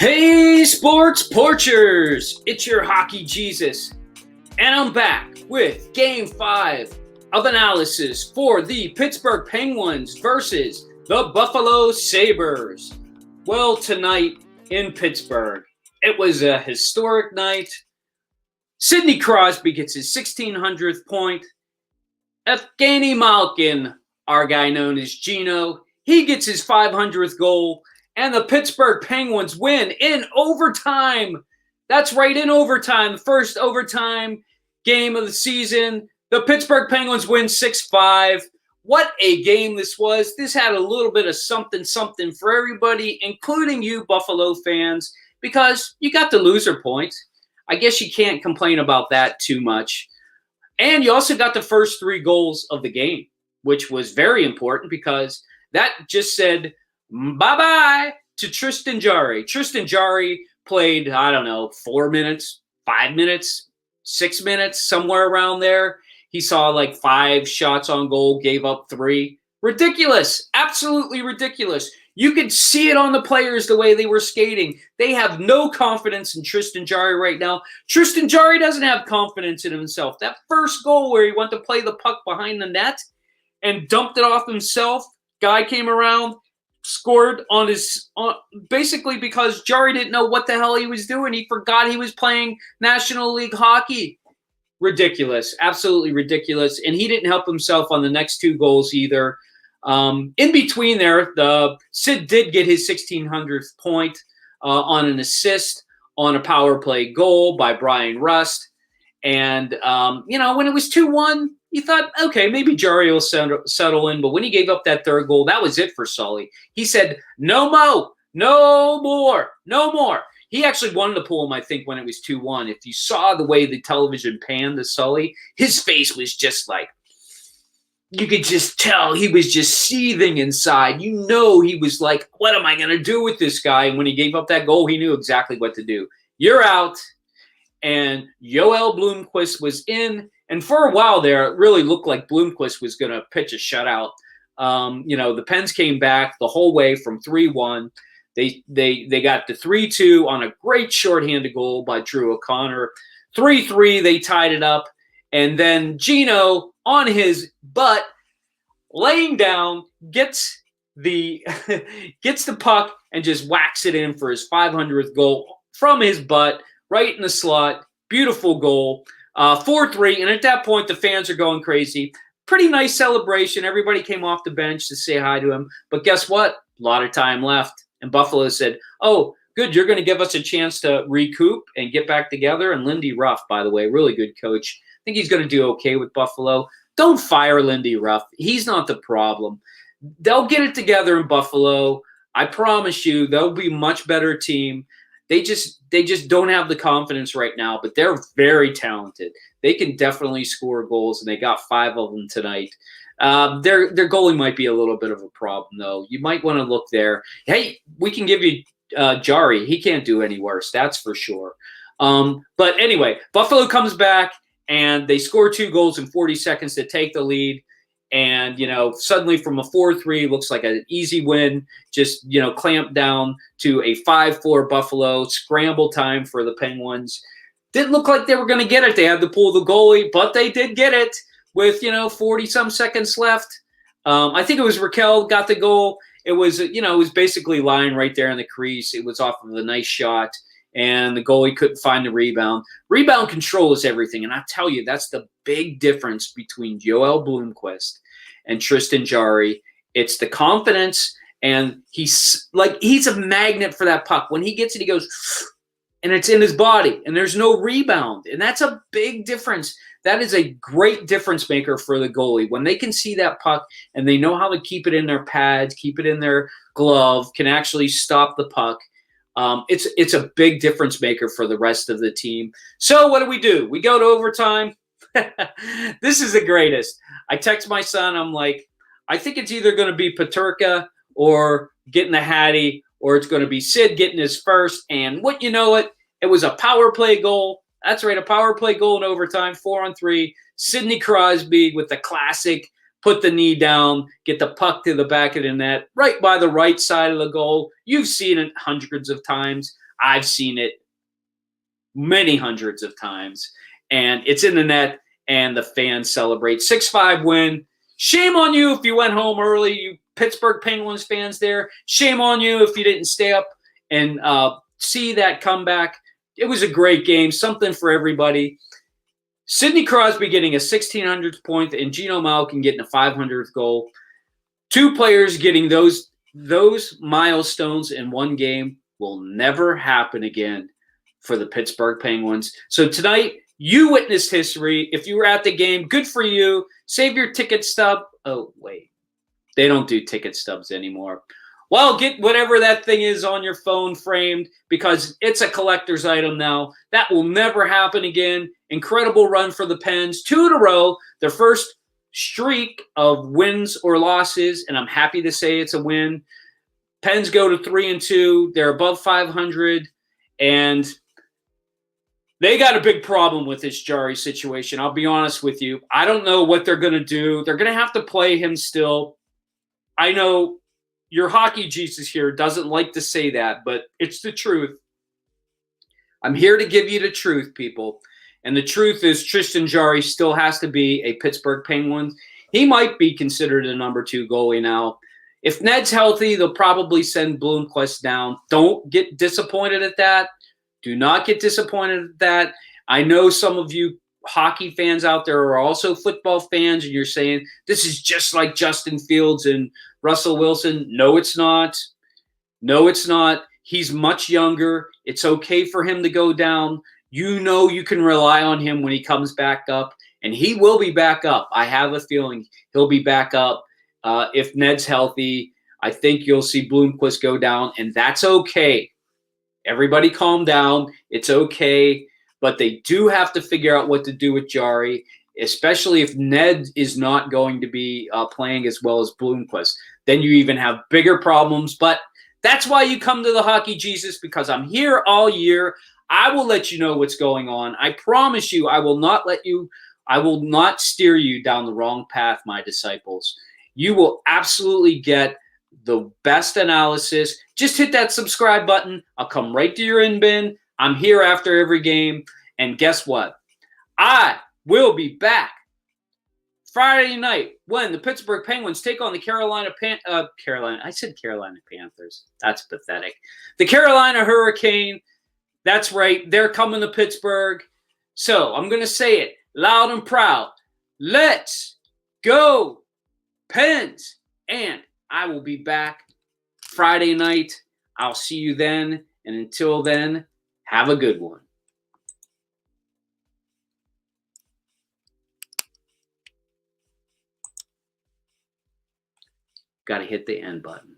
Hey, sports porchers! It's your hockey Jesus, and I'm back with Game 5 of analysis for the Pittsburgh Penguins versus the Buffalo Sabres. Well, tonight in Pittsburgh, it was a historic night. Sidney Crosby gets his 1600th point. Geno Malkin, our guy known as Geno, he gets his 500th goal. And the Pittsburgh Penguins win in overtime. That's right, in overtime. The first overtime game of the season. The Pittsburgh Penguins win 6-5. What a game this was. This had a little bit of something for everybody, including you Buffalo fans, because you got the loser points. I guess you can't complain about that too much. And you also got the first 3 goals of the game, which was very important because that just said bye-bye to Tristan Jarry. Tristan Jarry played, 4 minutes, 5 minutes, 6 minutes, somewhere around there. He saw like 5 shots on goal, gave up 3. Ridiculous. Absolutely ridiculous. You could see it on the players the way they were skating. They have no confidence in Tristan Jarry right now. Tristan Jarry doesn't have confidence in himself. That first goal where he went to play the puck behind the net and dumped it off himself, guy came around, scored on basically because Jarry didn't know what the hell he was doing. He forgot he was playing National League hockey. Ridiculous. Absolutely ridiculous. And he didn't help himself on the next 2 goals either. In between there, Sid did get his 1600th point on an assist on a power play goal by Brian Rust. And, when it was 2-1, you thought, okay, maybe Jarry will settle in. But when he gave up that 3rd goal, that was it for Sully. He said, no more. He actually wanted to pull him, I think, when it was 2-1. If you saw the way the television panned to Sully, his face was just like, you could just tell he was just seething inside. He was like, what am I going to do with this guy? And when he gave up that goal, he knew exactly what to do. You're out. And Joel Blomqvist was in. And for a while there, it really looked like Blomqvist was going to pitch a shutout. The Pens came back the whole way from 3-1. They got the 3-2 on a great shorthanded goal by Drew O'Connor. 3-3, they tied it up. And then Geno, on his butt, laying down, gets the puck and just whacks it in for his 500th goal from his butt, right in the slot. Beautiful goal. 4-3, and at that point, the fans are going crazy. Pretty nice celebration. Everybody came off the bench to say hi to him. But guess what? A lot of time left. And Buffalo said, oh, good, you're going to give us a chance to recoup and get back together. And Lindy Ruff, by the way, really good coach. I think he's going to do okay with Buffalo. Don't fire Lindy Ruff. He's not the problem. They'll get it together in Buffalo. I promise you, they'll be a much better team. They just don't have the confidence right now, but they're very talented. They can definitely score goals, and they got 5 of them tonight. Their goalie might be a little bit of a problem, though. You might want to look there. Hey, we can give you Jarry. He can't do any worse, that's for sure. But anyway, Buffalo comes back, and they score 2 goals in 40 seconds to take the lead. And, suddenly from a 4-3, looks like an easy win, just, clamped down to a 5-4 Buffalo, scramble time for the Penguins. Didn't look like they were going to get it. They had to pull the goalie, but they did get it with, 40-some seconds left. I think it was Raquel got the goal. It was, it was basically lying right there in the crease. It was off of a nice shot, and the goalie couldn't find the rebound. Rebound control is everything, and I tell you, that's the big difference between Joel Blomqvist and Tristan Jarry. It's the confidence, and he's a magnet for that puck. When he gets it, he goes, and it's in his body, and there's no rebound, and that's a big difference. That is a great difference maker for the goalie. When they can see that puck and they know how to keep it in their pads, keep it in their glove, can actually stop the puck, it's a big difference maker for the rest of the team. So what do? We go to overtime. This is the greatest. I text my son. I'm like, I think it's either going to be Peterka or getting the Hattie, or it's going to be Sid getting his first. And it was a power play goal. That's right, a power play goal in overtime, 4-on-3. Sidney Crosby with the classic put the knee down, get the puck to the back of the net, right by the right side of the goal. You've seen it hundreds of times. I've seen it many hundreds of times. And it's in the net, and the fans celebrate. 6-5 win. Shame on you if you went home early, you Pittsburgh Penguins fans there. Shame on you if you didn't stay up and see that comeback. It was a great game, something for everybody. Sidney Crosby getting a 1,600th point and Geno Malkin getting a 500th goal. Two players getting those milestones in one game will never happen again for the Pittsburgh Penguins. So tonight, you witnessed history. If you were at the game, good for you. Save your ticket stub. Oh, wait. They don't do ticket stubs anymore. Well, get whatever that thing is on your phone framed because it's a collector's item now. That will never happen again. Incredible run for the Pens. 2 in a row. Their first streak of wins or losses, and I'm happy to say it's a win. Pens go to 3-2. They're above 500, and they got a big problem with this Jarry situation. I'll be honest with you. I don't know what they're going to do. They're going to have to play him still. I know your hockey Jesus here doesn't like to say that, but it's the truth. I'm here to give you the truth, people. And the truth is Tristan Jarry still has to be a Pittsburgh Penguin. He might be considered a number 2 goalie now. If Ned's healthy, they'll probably send Bloomquist down. Don't get disappointed at that. Do not get disappointed at that. I know some of you hockey fans out there are also football fans, and you're saying, this is just like Justin Fields and Russell Wilson. No, it's not. No, it's not. He's much younger. It's okay for him to go down. You know you can rely on him when he comes back up, and he will be back up. I have a feeling he'll be back up. If Ned's healthy, I think you'll see Bloomquist go down, and that's okay. Everybody calm down. It's okay. But they do have to figure out what to do with Jarry, especially if Ned is not going to be playing as well as Bloomquist. Then you even have bigger problems. But that's why you come to the Hockey Jesus, because I'm here all year. I will let you know what's going on. I promise you I will not steer you down the wrong path, my disciples. You will absolutely get the best analysis. Just hit that subscribe button. I'll come right to your in bin. I'm here after every game. And guess what? I will be back Friday night when the Pittsburgh Penguins take on the Carolina Panthers. That's pathetic. The Carolina Hurricane. That's right. They're coming to Pittsburgh. So I'm going to say it loud and proud. Let's go, Pens. And I will be back Friday night. I'll see you then. And until then, have a good one. Got to hit the end button.